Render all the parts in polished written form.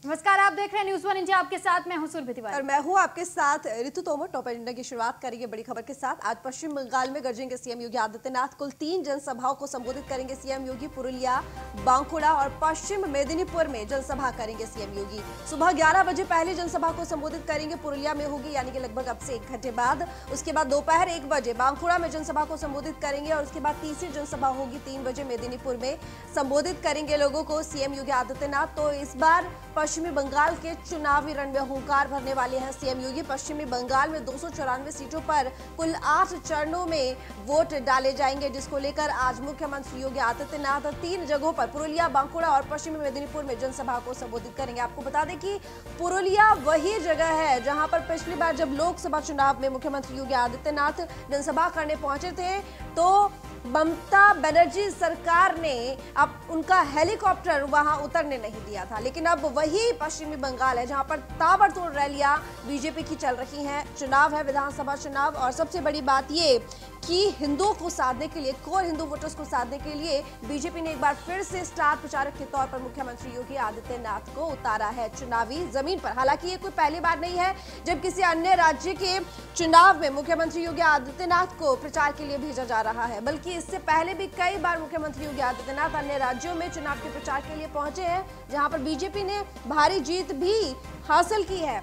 नमस्कार, आप देख रहे हैं न्यूज़ वन इंडिया। आपके साथ मैं हूं सुरभि तिवारी और मैं हूं आपके साथ ऋतु तोमर। टॉप एजेंडा की शुरुआत करेंगे बड़ी खबर के साथ। आज पश्चिम बंगाल में गरजेंगे सीएम योगी आदित्यनाथ। कुल 3 जनसभाओं को संबोधित करेंगे सीएम योगी। पुरुलिया, बांकुड़ा और पश्चिम मेदिनीपुर में जनसभा करेंगे सीएम योगी। सुबह 11 बजे पहली जनसभा को संबोधित करेंगे, पुरुलिया में होगी, यानी कि लगभग अब से 1 घंटे बाद। उसके बाद दोपहर 1 बजे बांकुड़ा में जनसभा को संबोधित करेंगे और उसके बाद तीसरी जनसभा होगी 3 बजे मेदिनीपुर में। संबोधित करेंगे लोगों को सीएम योगी आदित्यनाथ। तो इस बार पश्चिमी बंगाल के चुनावी रण में हुंकार भरने वाले हैं सीएम योगी। पश्चिमी बंगाल में 294 सीटों पर कुल 8 चरणों में वोट डाले जाएंगे, जिसको लेकर आज मुख्यमंत्री योगी आदित्यनाथ 3 जगहों पर पुरुलिया, बांकुड़ा और पश्चिमी मेदिनीपुर में जनसभा को संबोधित करेंगे। आपको बता दें कि पुरुलिया वही जगह है जहां पर पिछली बार जब लोकसभा चुनाव में मुख्यमंत्री योगी आदित्यनाथ जनसभा करने पहुंचे थे तो ममता बनर्जी सरकार ने अब उनका हेलीकॉप्टर वहां उतरने नहीं दिया था। लेकिन अब वही पश्चिमी बंगाल है जहां पर ताबड़तोड़ रैलियां बीजेपी की चल रही हैं। चुनाव है, विधानसभा चुनाव, और सबसे बड़ी बात ये कि हिंदुओं को साधने के लिए, कोर हिंदू वोटर्स को साधने के लिए बीजेपी ने एक बार फिर से स्टार प्रचारक के तौर पर मुख्यमंत्री योगी आदित्यनाथ को उतारा है चुनावी जमीन पर। हालांकि ये कोई पहली बार नहीं है जब किसी अन्य राज्य के चुनाव में मुख्यमंत्री योगी आदित्यनाथ को प्रचार के लिए भेजा जा रहा है, बल्कि इससे पहले भी कई बार मुख्यमंत्री योगी आदित्यनाथ अन्य राज्यों में चुनाव के प्रचार के लिए पहुंचे हैं, जहां पर बीजेपी ने भारी जीत भी हासिल की है।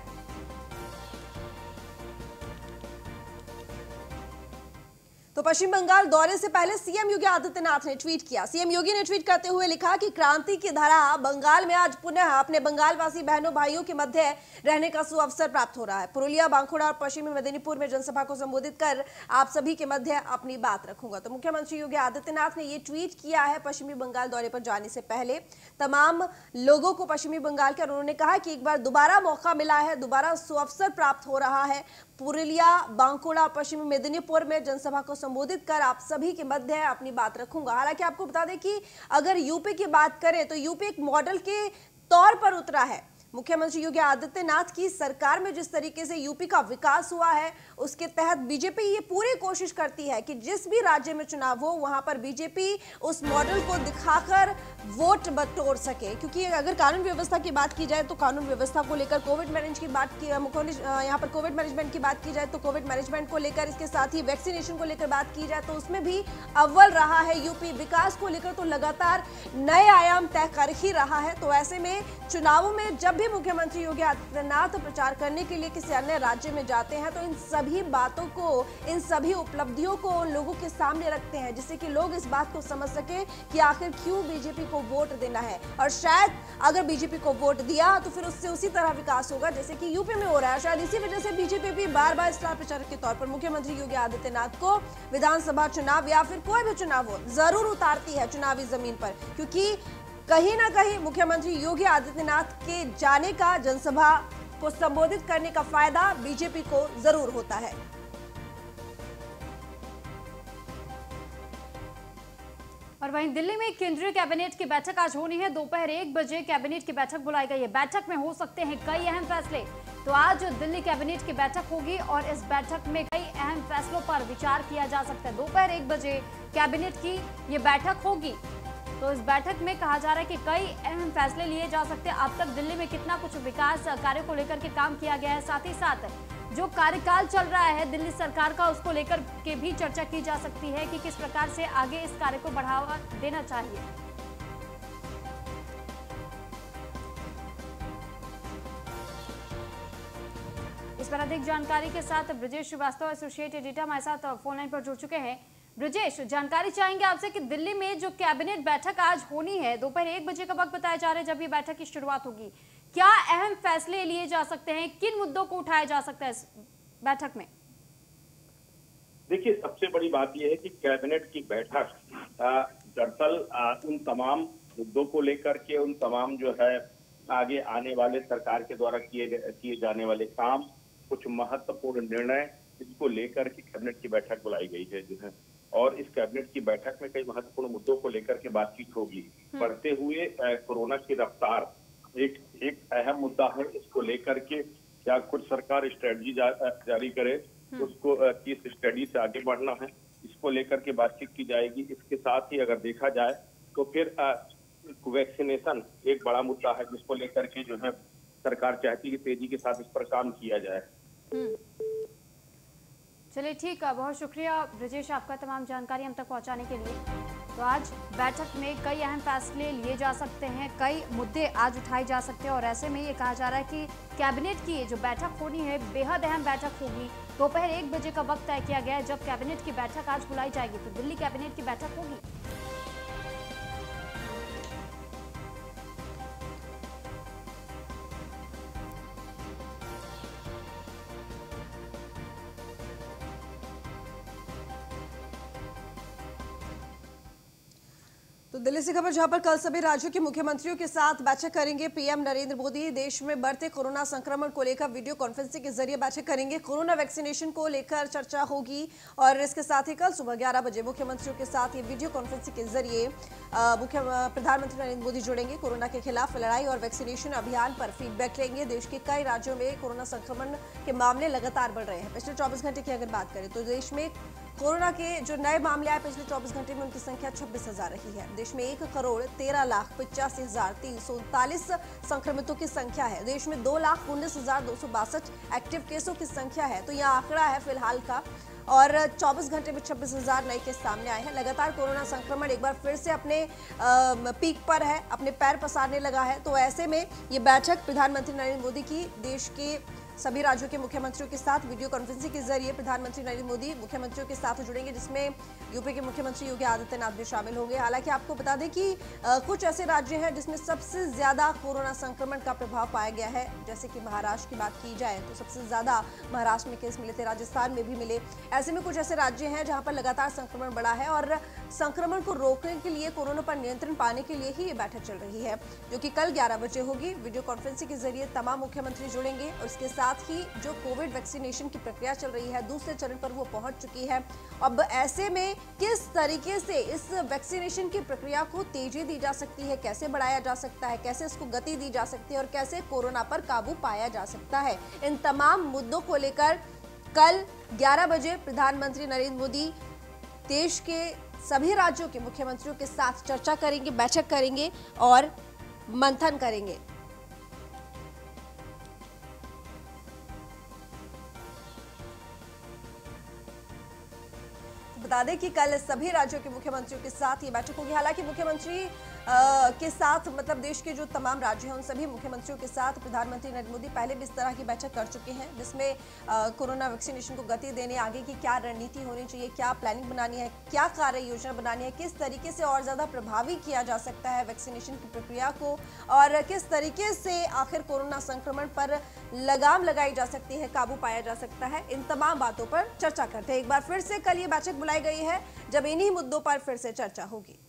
तो पश्चिम बंगाल दौरे से पहले सीएम योगी आदित्यनाथ ने ट्वीट किया। सीएम योगी ने ट्वीट करते हुए लिखा कि क्रांति की धारा बंगाल में आज पुनः अपने बंगालवासी बहनों भाइयों के मध्य रहने का सुअवसर प्राप्त हो रहा है। पुरुलिया, बांकुड़ा और पश्चिमी मेदिनीपुर में जनसभा को संबोधित कर आप सभी के मध्य अपनी बात रखूंगा। तो मुख्यमंत्री योगी आदित्यनाथ ने ये ट्वीट किया है पश्चिमी बंगाल दौरे पर जाने से पहले तमाम लोगों को पश्चिमी बंगाल के। उन्होंने कहा कि एक बार दोबारा मौका मिला है, दोबारा सुअवसर प्राप्त हो रहा है। पुरुलिया, बांकुड़ा, पश्चिमी मेदिनीपुर में जनसभा को संबोधित कर आप सभी के मध्य अपनी बात रखूंगा। हालांकि आपको बता दें कि अगर यूपी की बात करें तो यूपी एक मॉडल के तौर पर उतरा है। मुख्यमंत्री योगी आदित्यनाथ की सरकार में जिस तरीके से यूपी का विकास हुआ है, उसके तहत बीजेपी ये पूरी कोशिश करती है कि जिस भी राज्य में चुनाव हो वहां पर बीजेपी उस मॉडल को दिखाकर वोट बटोर सके। क्योंकि अगर कानून व्यवस्था की बात की जाए तो कानून व्यवस्था को लेकर, कोविड मैनेजमेंट की बात की, यहाँ पर कोविड मैनेजमेंट की बात की जाए तो कोविड मैनेजमेंट को लेकर, इसके साथ ही वैक्सीनेशन को लेकर बात की जाए तो उसमें भी अव्वल रहा है यूपी। विकास को लेकर तो लगातार नए आयाम तय कर ही रहा है। तो ऐसे में चुनावों में जब मुख्यमंत्री योगी आदित्यनाथ प्रचार करने के लिए किसी अन्य राज्य में जाते हैं तो इन सभी बातों को, इन सभी उपलब्धियों को लोगों के सामने रखते हैं, जिससे कि लोग इस बात को समझ सके कि आखिर क्यों बीजेपी को वोट देना है। और शायद अगर बीजेपी को वोट दिया तो फिर उससे उसी तरह विकास होगा जैसे कि यूपी में हो रहा है। शायद इसी वजह से बीजेपी भी बार बार स्टार प्रचारक के तौर पर मुख्यमंत्री योगी आदित्यनाथ को विधानसभा चुनाव या फिर कोई भी चुनाव हो जरूर उतारती है चुनावी जमीन पर, क्योंकि कहीं ना कहीं मुख्यमंत्री योगी आदित्यनाथ के जाने का, जनसभा को संबोधित करने का फायदा बीजेपी को जरूर होता है। और वहीं दिल्ली में केंद्रीय कैबिनेट की बैठक आज होनी है। दोपहर 1 बजे कैबिनेट की बैठक बुलाई गई है। बैठक में हो सकते हैं कई अहम फैसले। तो आज दिल्ली कैबिनेट की बैठक होगी और इस बैठक में कई अहम फैसलों पर विचार किया जा सकता है। दोपहर 1 बजे कैबिनेट की ये बैठक होगी। तो इस बैठक में कहा जा रहा है कि कई अहम फैसले लिए जा सकते हैं। अब तक दिल्ली में कितना कुछ विकास कार्य को लेकर के काम किया गया है, साथ ही साथ जो कार्यकाल चल रहा है दिल्ली सरकार का, उसको लेकर के भी चर्चा की जा सकती है कि किस प्रकार से आगे इस कार्य को बढ़ावा देना चाहिए। इस पर अधिक जानकारी के साथ ब्रजेश श्रीवास्तव, एसोसिएट एडिटर, हमारे साथ फोन लाइन पर जुड़ चुके हैं। ब्रजेश, जानकारी चाहेंगे आपसे कि दिल्ली में जो कैबिनेट बैठक आज होनी है, दोपहर 1 बजे का वक्त बताया जा रहा है जब ये बैठक की शुरुआत होगी, क्या अहम फैसले लिए जा सकते हैं, किन मुद्दों को उठाया जा सकता है इस बैठक में? देखिए, सबसे बड़ी बात यह है कि कैबिनेट की बैठक दरअसल उन तमाम मुद्दों को लेकर के, उन तमाम जो है आगे आने वाले सरकार के द्वारा किए जाने वाले काम, कुछ महत्वपूर्ण निर्णय, इसको लेकर के कैबिनेट की बैठक बुलाई गई है जो है। और इस कैबिनेट की बैठक में कई महत्वपूर्ण मुद्दों को लेकर के बातचीत होगी। बढ़ते हुए कोरोना की रफ्तार एक अहम मुद्दा है। इसको लेकर के क्या कुछ सरकार स्ट्रेटजी जारी करे, उसको किस स्टडी से आगे बढ़ना है, इसको लेकर के बातचीत की जाएगी। इसके साथ ही अगर देखा जाए तो फिर वैक्सीनेशन एक बड़ा मुद्दा है जिसको लेकर के जो है सरकार चाहती है कि तेजी के साथ इस पर काम किया जाए। चलिए ठीक है, बहुत शुक्रिया ब्रजेश आपका तमाम जानकारी हम तक पहुंचाने के लिए। तो आज बैठक में कई अहम फैसले लिए जा सकते हैं, कई मुद्दे आज उठाए जा सकते हैं और ऐसे में ये कहा जा रहा है कि कैबिनेट की जो बैठक होनी है बेहद अहम बैठक होगी। दोपहर 1 बजे का वक्त तय किया गया है जब कैबिनेट की बैठक आज बुलाई जाएगी। तो दिल्ली कैबिनेट की बैठक होगी। तो दिल्ली से खबर, जहां पर कल सभी राज्यों के मुख्यमंत्रियों के साथ बैठक करेंगे पीएम नरेंद्र मोदी। देश में बढ़ते कोरोना संक्रमण को लेकर वीडियो कॉन्फ्रेंसिंग के जरिए बैठक करेंगे। कोरोना वैक्सीनेशन को लेकर चर्चा होगी और इसके साथ ही कल सुबह 11 बजे मुख्यमंत्रियों के साथ ये वीडियो कॉन्फ्रेंसिंग के जरिए प्रधानमंत्री नरेंद्र मोदी जुड़ेंगे। कोरोना के खिलाफ लड़ाई और वैक्सीनेशन अभियान पर फीडबैक लेंगे। देश के कई राज्यों में कोरोना संक्रमण के मामले लगातार बढ़ रहे हैं। पिछले 24 घंटे की अगर बात करें तो देश में कोरोना के जो नए मामले आए पिछले 24 घंटे में उनकी संख्या 26,000 रही है। देश में 1,13,85,339 संक्रमितों की संख्या है। देश में 2,19,262 एक्टिव केसों की संख्या है। तो यह आंकड़ा है फिलहाल का और 24 घंटे में 26,000 नए केस सामने आए हैं। लगातार कोरोना संक्रमण एक बार फिर से अपने पीक पर है, अपने पैर पसारने लगा है। तो ऐसे में ये बैठक प्रधानमंत्री नरेंद्र मोदी की देश के सभी राज्यों के मुख्यमंत्रियों के साथ वीडियो कॉन्फ्रेंसिंग के जरिए प्रधानमंत्री नरेंद्र मोदी मुख्यमंत्रियों के साथ जुड़ेंगे, जिसमें यूपी के मुख्यमंत्री योगी आदित्यनाथ भी शामिल होंगे। हालांकि आपको बता दें कि कुछ ऐसे राज्य हैं जिसमें सबसे ज्यादा कोरोना संक्रमण का प्रभाव पाया गया है। जैसे कि महाराष्ट्र की बात की जाए तो सबसे ज्यादा महाराष्ट्र में केस मिले थे, राजस्थान में भी मिले। ऐसे में कुछ ऐसे राज्य हैं जहां पर लगातार संक्रमण बढ़ा है और संक्रमण को रोकने के लिए, कोरोना पर नियंत्रण पाने के लिए ही ये बैठक चल रही है, जो कि कल 11 बजे होगी। वीडियो कॉन्फ्रेंसिंग के जरिए तमाम मुख्यमंत्री जुड़ेंगे और इसके साथ ही जो कोविड वैक्सीनेशन की प्रक्रिया चल रही है दूसरे चरण पर वो पहुंच चुकी है। अब ऐसे में किस तरीके से इस वैक्सीनेशन की प्रक्रिया को तेजी दी जा सकती है, कैसे बढ़ाया जा सकता है, कैसे इसको गति दी जा सकती है और कैसे कोरोना पर काबू पाया जा सकता है, इन तमाम मुद्दों को लेकर कल 11 बजे प्रधानमंत्री नरेंद्र मोदी देश के सभी राज्यों के मुख्यमंत्रियों के साथ चर्चा करेंगे, बैठक करेंगे और मंथन करेंगे। बता दें कि कल सभी राज्यों के मुख्यमंत्रियों के साथ ये बैठक होगी। हालांकि मुख्यमंत्री के साथ मतलब देश के जो तमाम राज्य हैं उन सभी मुख्यमंत्रियों के साथ प्रधानमंत्री नरेंद्र मोदी पहले भी इस तरह की बैठक कर चुके हैं, जिसमें कोरोना वैक्सीनेशन को गति देने, आगे की क्या रणनीति होनी चाहिए, क्या प्लानिंग बनानी है, क्या कार्य योजना बनानी है, किस तरीके से और ज्यादा प्रभावी किया जा सकता है वैक्सीनेशन की प्रक्रिया को और किस तरीके से आखिर कोरोना संक्रमण पर लगाम लगाई जा सकती है, काबू पाया जा सकता है, इन तमाम बातों पर चर्चा करते हैं। एक बार फिर से कल ये बैठक बुलाई गई है जब इन्हीं मुद्दों पर फिर से चर्चा होगी।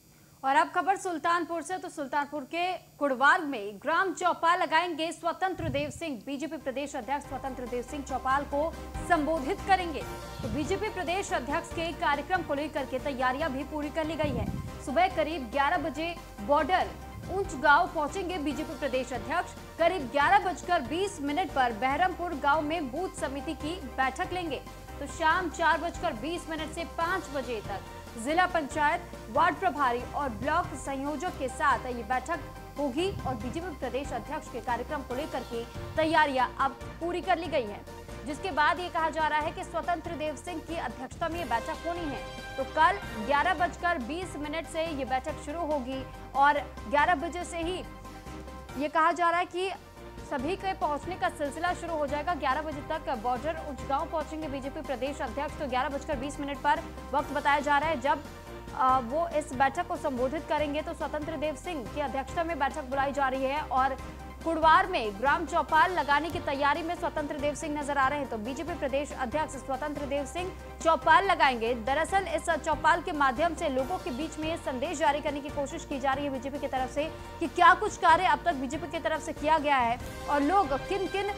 और अब खबर सुल्तानपुर से, तो सुल्तानपुर के कुड़वार में ग्राम चौपाल लगाएंगे स्वतंत्र देव सिंह। बीजेपी प्रदेश अध्यक्ष स्वतंत्र देव सिंह चौपाल को संबोधित करेंगे। तो बीजेपी प्रदेश अध्यक्ष के कार्यक्रम को लेकर के तैयारियां भी पूरी कर ली गई है। सुबह करीब 11 बजे बॉर्डर ऊंच गांव पहुंचेंगे बीजेपी प्रदेश अध्यक्ष। करीब 11:20 पर बहरमपुर गांव में बूथ समिति की बैठक लेंगे। तो शाम 4:20 से 5 बजे तक जिला पंचायत, वार्ड प्रभारी और ब्लॉक संयोजक के साथ ये बैठक होगी और बीजेपी प्रदेश अध्यक्ष के कार्यक्रम को लेकर के तैयारियां अब पूरी कर ली गई है, जिसके बाद ये कहा जा रहा है कि स्वतंत्र देव सिंह की अध्यक्षता में ये बैठक होनी है। तो कल 11:20 से ये बैठक शुरू होगी और 11 बजे से ही ये कहा जा रहा है कि सभी के पहुंचने का सिलसिला शुरू हो जाएगा। 11 बजे तक बॉर्डर उचगांव पहुंचेंगे बीजेपी प्रदेश अध्यक्ष। तो 11:20 पर वक्त बताया जा रहा है जब वो इस बैठक को संबोधित करेंगे। तो स्वतंत्र देव सिंह की अध्यक्षता में बैठक बुलाई जा रही है और कुड़वार में ग्राम चौपाल लगाने की तैयारी में स्वतंत्र देव सिंह नजर आ रहे हैं। तो बीजेपी प्रदेश अध्यक्ष स्वतंत्र देव सिंह चौपाल लगाएंगे। दरअसल इस चौपाल के माध्यम से लोगों के बीच में संदेश जारी करने की कोशिश की जा रही है बीजेपी की तरफ से कि क्या कुछ कार्य अब तक बीजेपी की तरफ से किया गया है और लोग किन किन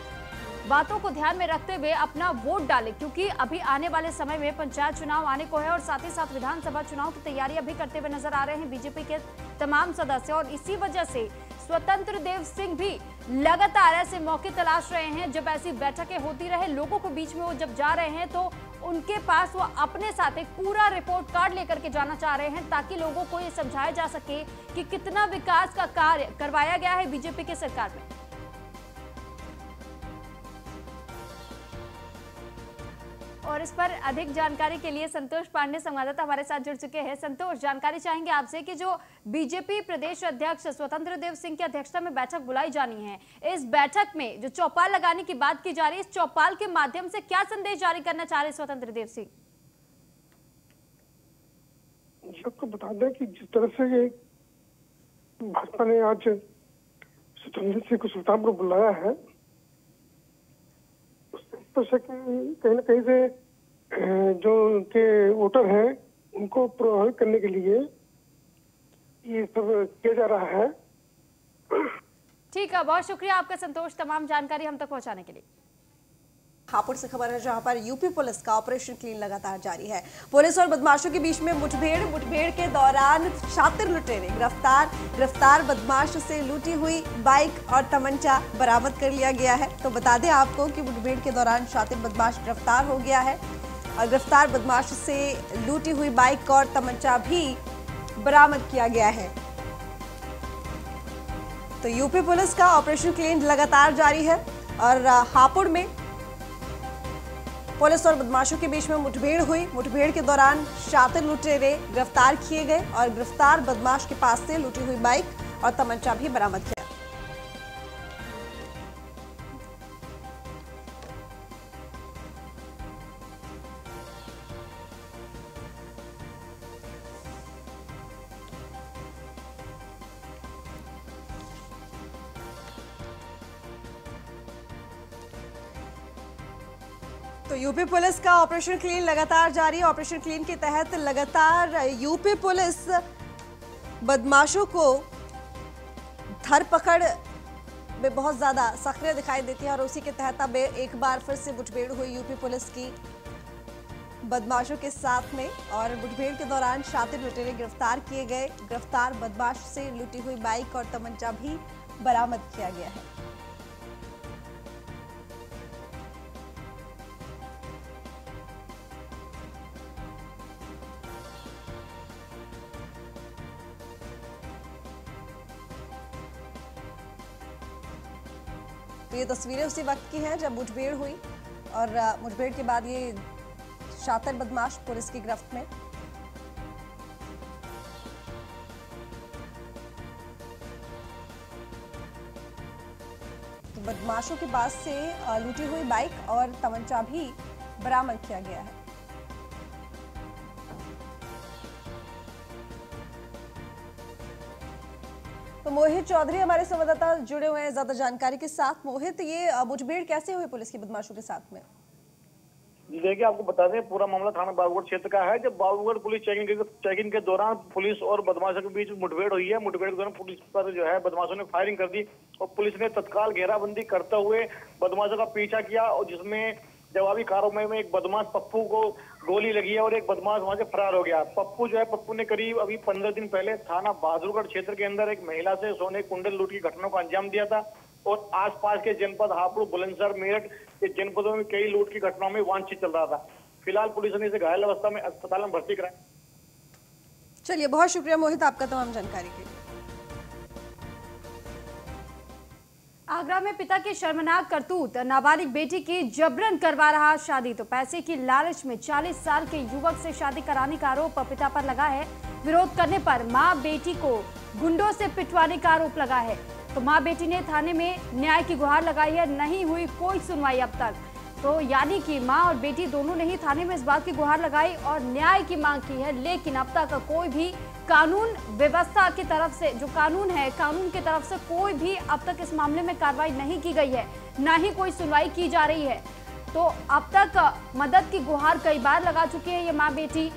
बातों को ध्यान में रखते हुए अपना वोट डालें, क्योंकि अभी आने वाले समय में पंचायत चुनाव आने को है और साथ ही साथ विधानसभा चुनाव की तैयारियां भी करते हुए नजर आ रहे हैं बीजेपी के तमाम सदस्य। और इसी वजह से स्वतंत्र देव सिंह भी लगातार ऐसे मौके तलाश रहे हैं जब ऐसी बैठकें होती रहे, लोगों को बीच में वो जब जा रहे हैं तो उनके पास वो अपने साथ एक पूरा रिपोर्ट कार्ड लेकर के जाना चाह रहे हैं, ताकि लोगों को ये समझाया जा सके कि कितना विकास का कार्य करवाया गया है बीजेपी की सरकार में। और इस पर अधिक जानकारी के लिए संतोष पांडे संवाददाता हमारे साथ जुड़ चुके हैं। संतोष, जानकारी चाहेंगे आपसे कि जो बीजेपी प्रदेश अध्यक्ष स्वतंत्र देव सिंह की अध्यक्षता में बैठक बुलाई जानी है, इस बैठक में जो चौपाल लगाने की बात की जा रही है, इस चौपाल के माध्यम से क्या संदेश जारी करना चाह रहे स्वतंत्र देव सिंह? सबको बता दें कि जिस तरह से भाजपा ने आज स्वतंत्र सिंह को सुल्तानपुर बुलाया है, तो कहीं ना कहीं से जो उनके वोटर हैं उनको प्रभावित करने के लिए ये सब किया जा रहा है। ठीक है, बहुत शुक्रिया आपका संतोष, तमाम जानकारी हम तक पहुंचाने के लिए। हापुड़ से खबर है, जहां पर यूपी पुलिस का ऑपरेशन क्लीन लगातार जारी है। पुलिस और बदमाशों के बीच में मुठभेड़ के दौरान शातिर लुटेरे गिरफ्तार बदमाश से लूटी हुई बाइक और तमंचा बरामद कर लिया गया है। तो बता दें आपको कि मुठभेड़ के दौरान शातिर बदमाश गिरफ्तार हो गया है और गिरफ्तार बदमाश से लूटी हुई बाइक और तमंचा भी बरामद किया गया है। तो यूपी पुलिस का ऑपरेशन क्लीन लगातार जारी है और हापुड़ में पुलिस और बदमाशों के बीच में मुठभेड़ हुई। मुठभेड़ के दौरान शातिर लुटेरे गिरफ्तार किए गए और गिरफ्तार बदमाश के पास से लूटी हुई बाइक और तमंचा भी बरामद किया। तो यूपी पुलिस का ऑपरेशन क्लीन लगातार जारी है। ऑपरेशन क्लीन के तहत लगातार यूपी पुलिस बदमाशों को धरपकड़ में बहुत ज्यादा सक्रिय दिखाई देती है और उसी के तहत अब एक बार फिर से मुठभेड़ हुई यूपी पुलिस की बदमाशों के साथ में और मुठभेड़ के दौरान शातिर लुटेरे गिरफ्तार किए गए। गिरफ्तार बदमाश से लूटी हुई बाइक और तमंचा भी बरामद किया गया है। तो ये तस्वीरें उसी वक्त की हैं जब मुठभेड़ हुई और मुठभेड़ के बाद ये शातिर बदमाश पुलिस की गिरफ्त में। तो बदमाशों के पास से लूटी हुई बाइक और तमंचा भी बरामद किया गया है। तो मोहित चौधरी हमारे संवाददाता जुड़े हुए हैं ज्यादा जानकारी के साथ। मोहित, ये मुठभेड़ कैसे हुई पुलिस की बदमाशों के साथ में? देखिए, आपको बता दें पूरा मामला थाना बाबूगढ़ क्षेत्र का है। जब बाबूगढ़ पुलिस चेकिंग के दौरान पुलिस और बदमाशों के बीच मुठभेड़ हुई है। मुठभेड़ के दौरान पुलिस पर जो है बदमाशों ने फायरिंग कर दी और पुलिस ने तत्काल घेराबंदी करते हुए बदमाशों का पीछा किया और जिसमें जवाबी कार्रवाई में एक बदमाश पप्पू को गोली लगी है और एक बदमाश वहां से फरार हो गया। पप्पू ने करीब अभी 15 दिन पहले थाना बहादुरगढ़ क्षेत्र के अंदर एक महिला से सोने कुंडल लूट की घटना को अंजाम दिया था और आसपास के जनपद हापुड़, बुलंदशहर, मेरठ के जनपदों में कई लूट की घटनाओं में वांछित चल रहा था। फिलहाल पुलिस ने इसे घायल अवस्था में अस्पताल में भर्ती कराया। चलिए, बहुत शुक्रिया मोहित आपका तमाम जानकारी के लिए। आगरा में पिता की शर्मनाक करतूत, नाबालिग बेटी की जबरन करवा रहा शादी। तो पैसे की लालच में 40 साल के युवक से शादी कराने का आरोप पिता पर लगा है। विरोध करने पर मां बेटी को गुंडों से पिटवाने का आरोप लगा है। तो मां बेटी ने थाने में न्याय की गुहार लगाई है, नहीं हुई कोई सुनवाई अब तक। तो यानी कि मां और बेटी दोनों ने ही थाने में इस बात की गुहार लगाई और न्याय की मांग की है, लेकिन अब तक कोई भी कानून व्यवस्था की तरफ से, जो कानून है, कानून की तरफ से कोई भी अब तक इस मामले में कार्रवाई नहीं की गई है, ना ही कोई सुनवाई की जा रही है। तो अब तक मदद की गुहार कई बार लगा चुकी है ये मां बेटी।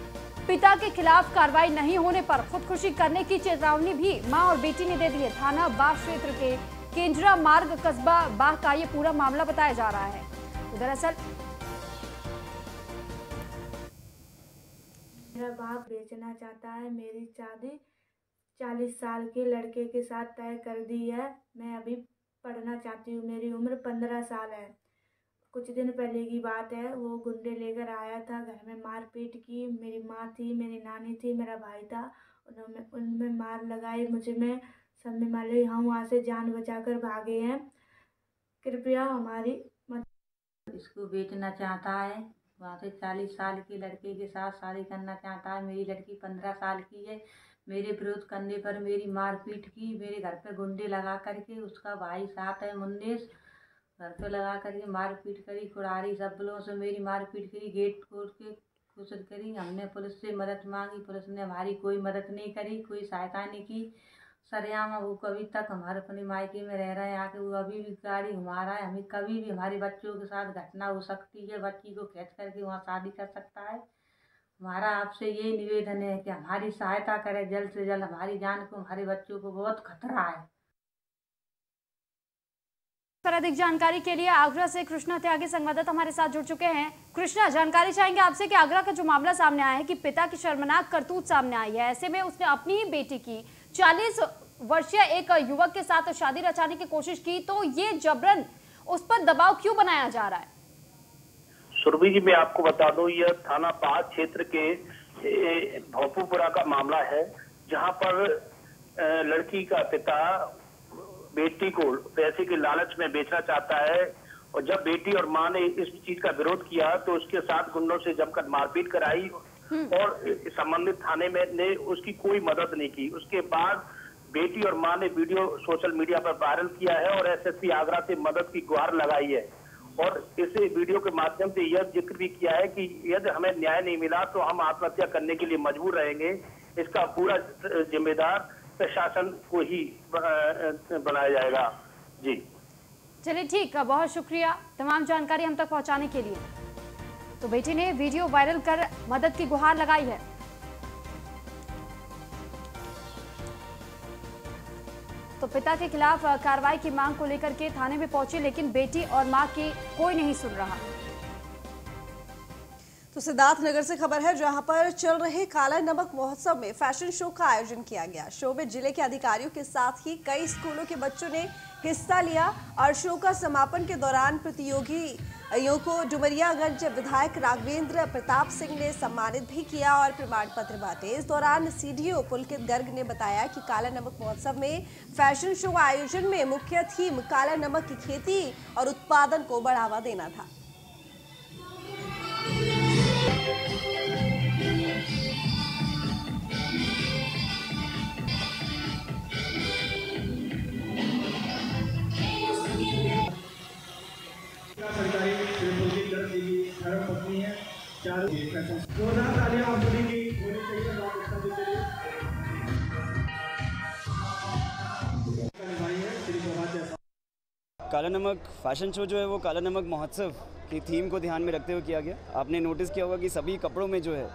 पिता के खिलाफ कार्रवाई नहीं होने पर खुदकुशी करने की चेतावनी भी मां और बेटी ने दे दी है। थाना बाह क्षेत्र के केंद्रा मार्ग कस्बा बाह का ये पूरा मामला बताया जा रहा है। तो दरअसल मेरा बाप बेचना चाहता है। मेरी शादी 40 साल के लड़के के साथ तय कर दी है। मैं अभी पढ़ना चाहती हूँ। मेरी उम्र 15 साल है कुछ दिन पहले की बात है, वो गुंडे लेकर आया था, घर में मारपीट की। मेरी माँ थी, मेरी नानी थी, मेरा भाई था, उनमें मार लगाई मुझे में सब में मारे। हम वहाँ से जान बचाकर भागे हैं। कृपया हमारी मदद। इसको बेचना चाहता है, वहाँ से 40 साल के लड़के के साथ शादी करना चाहता है। मेरी लड़की 15 साल की है। मेरे विरोध करने पर मेरी मारपीट की, मेरे घर पे गुंडे लगा करके, उसका भाई साथ है मुन्नेश, घर पे लगा करके मारपीट करी, कुड़ारी शब्दों से मेरी मारपीट करी, गेट खोल के कोशिश करी। हमने पुलिस से मदद मांगी, पुलिस ने हमारी कोई मदद नहीं करी, कोई सहायता नहीं की। सरेआम वो कभी तक हमारे अपने मायके में रह रहे हैं आके, वो अभी भी गाड़ी घुमा रहा है। हमें कभी भी हमारे बच्चों के साथ घटना हो सकती है, बच्ची को खींच करके वहाँ शादी कर सकता है। हमारा आपसे यही निवेदन है कि हमारी सहायता करें जल्द से जल्द। हमारी जान को, हमारे बच्चों को बहुत खतरा है। पर अधिक जानकारी के लिए आगरा से कृष्णा त्यागी संवाददाता हमारे साथ जुड़ चुके हैं। कृष्णा, जानकारी चाहेंगे आपसे कि आगरा का जो मामला सामने आया है कि पिता की शर्मनाक करतूत सामने आई है, ऐसे में उसने अपनी ही बेटी की 40 वर्षीय एक युवक के साथ शादी रचाने की कोशिश की, तो ये जबरन उस पर दबाव क्यों बनाया जा रहा है? सुरभि जी, मैं आपको बता दूं, यह थाना 5 क्षेत्र के भोपूपुरा का मामला है, जहां पर लड़की का पिता बेटी को पैसे के लालच में बेचना चाहता है, और जब बेटी और मां ने इस चीज का विरोध किया तो उसके साथ गुंडों से जमकर मारपीट कराई और संबंधित थाने में ने उसकी कोई मदद नहीं की। उसके बाद बेटी और मां ने वीडियो सोशल मीडिया पर वायरल किया है और एसएसपी आगरा से मदद की गुहार लगाई है, और इस वीडियो के माध्यम से यह जिक्र भी किया है कि यदि हमें न्याय नहीं मिला तो हम आत्महत्या करने के लिए मजबूर रहेंगे। इसका पूरा जिम्मेदार प्रशासन को ही बनाया जाएगा। जी चलिए ठीक है, बहुत शुक्रिया तमाम जानकारी हम तक पहुंचाने के लिए। तो बेटी ने वीडियो वायरल कर मदद की गुहार लगाई है। तो पिता के खिलाफ कार्रवाई की मांग को लेकर के थाने में पहुंची, लेकिन बेटी और मां की कोई नहीं सुन रहा। तो सिद्धार्थनगर से खबर है, जहां पर चल रहे काला नमक महोत्सव में फैशन शो का आयोजन किया गया। शो में जिले के अधिकारियों के साथ ही कई स्कूलों के बच्चों ने हिस्सा लिया और शो का समापन के दौरान प्रतियोगियों को डुमरियागंज विधायक राघवेंद्र प्रताप सिंह ने सम्मानित भी किया और प्रमाण पत्र बांटे। इस दौरान सीडीओ पुलकित गर्ग ने बताया कि काला नमक महोत्सव में फैशन शो आयोजन में मुख्य थीम काला नमक की खेती और उत्पादन को बढ़ावा देना था। सरकारी धर्मपत्नी है, जोरदार तालियां आप सभी की होनी चाहिए। काला नमक फैशन शो जो है वो काला नमक महोत्सव की थीम को ध्यान में रखते हुए किया गया। आपने नोटिस किया होगा कि सभी कपड़ों में जो है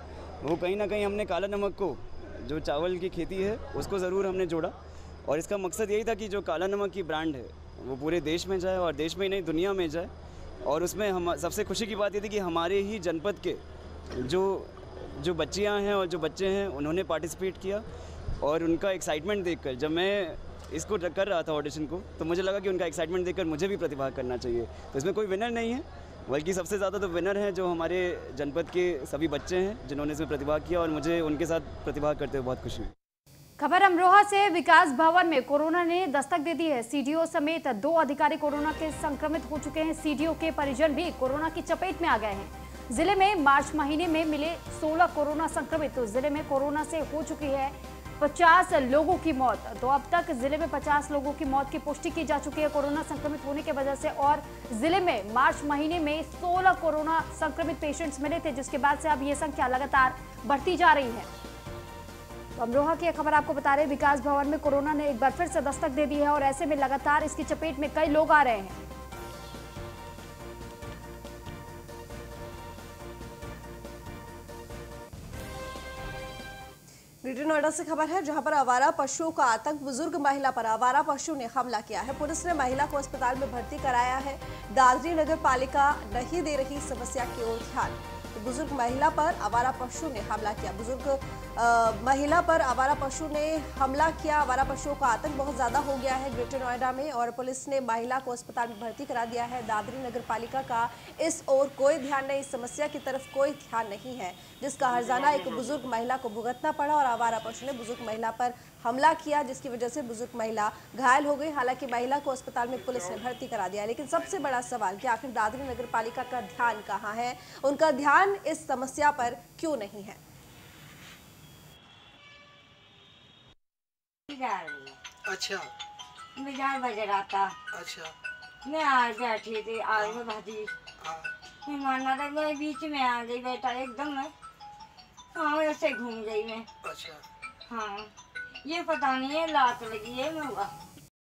वो कहीं ना कहीं हमने काला नमक को, जो चावल की खेती है, उसको ज़रूर हमने जोड़ा, और इसका मकसद यही था कि जो काला नमक की ब्रांड है वो पूरे देश में जाए और देश में ही नहीं दुनिया में जाए। और उसमें हम सबसे खुशी की बात ये थी कि हमारे ही जनपद के जो बच्चियां हैं और जो बच्चे हैं उन्होंने पार्टिसिपेट किया, और उनका एक्साइटमेंट देखकर, जब मैं इसको कर रहा था ऑडिशन को, तो मुझे लगा कि उनका एक्साइटमेंट देखकर मुझे भी प्रतिभाग करना चाहिए। तो इसमें कोई विनर नहीं है, बल्कि सबसे ज़्यादा तो विनर हैं जो हमारे जनपद के सभी बच्चे हैं जिन्होंने इसमें प्रतिभाग किया, और मुझे उनके साथ प्रतिभाग करते हुए बहुत खुशी हुई। खबर अमरोहा से, विकास भवन में कोरोना ने दस्तक दे दी है। सीडीओ समेत 2 अधिकारी कोरोना के संक्रमित हो चुके हैं। सीडीओ के परिजन भी कोरोना की चपेट में आ गए हैं। जिले में मार्च महीने में मिले 16 कोरोना संक्रमित, तो जिले में कोरोना से हो चुकी है 50 लोगों की मौत। तो अब तक जिले में 50 लोगों की मौत की पुष्टि की जा चुकी है कोरोना संक्रमित होने की वजह से, और जिले में मार्च महीने में 16 कोरोना संक्रमित पेशेंट्स मिले थे, जिसके बाद से अब ये संख्या लगातार बढ़ती जा रही है। तो अमरोहा की खबर आपको बता रहे, विकास भवन में कोरोना ने एक बार फिर से दस्तक दे दी है, और ऐसे में लगातार इसकी चपेट में कई लोग आ रहे हैं। ग्रेटर नोएडा से खबर है, जहां पर आवारा पशुओं का आतंक, बुजुर्ग महिला पर आवारा पशु ने हमला किया है। पुलिस ने महिला को अस्पताल में भर्ती कराया है। दादरी नगर पालिका नहीं दे रही समस्या की ओर ध्यान। बुजुर्ग महिला पर आवारा पशु ने हमला किया। महिला पर आवारा पशु ने हमला किया। आवारा पशुओं का आतंक बहुत ज्यादा हो गया है ग्रेटर नोएडा में और पुलिस ने महिला को अस्पताल में भर्ती करा दिया है। दादरी नगर पालिका का इस ओर कोई ध्यान नहीं, इस समस्या की तरफ कोई ध्यान नहीं है, जिसका हर्जाना एक बुजुर्ग महिला को भुगतना पड़ा और आवारा पशु ने बुजुर्ग महिला पर हमला किया, जिसकी वजह से बुजुर्ग महिला घायल हो गई। हालांकि महिला को अस्पताल में पुलिस ने भर्ती करा दिया। लेकिन सबसे बड़ा सवाल कि आखिर दादरी नगर पालिका का ध्यान कहाँ है, उनका ध्यान इस समस्या पर क्यों नहीं है। अच्छा, बाजार बज रहा था। अच्छा, मैं आ बैठी थी, आज में भाजी मैं मानना था, मैं बीच में आ गई बेटा एकदम। मैं हाँ ऐसे घूम गई मैं। अच्छा, हाँ ये पता नहीं है लात लगी है मैं हुआ।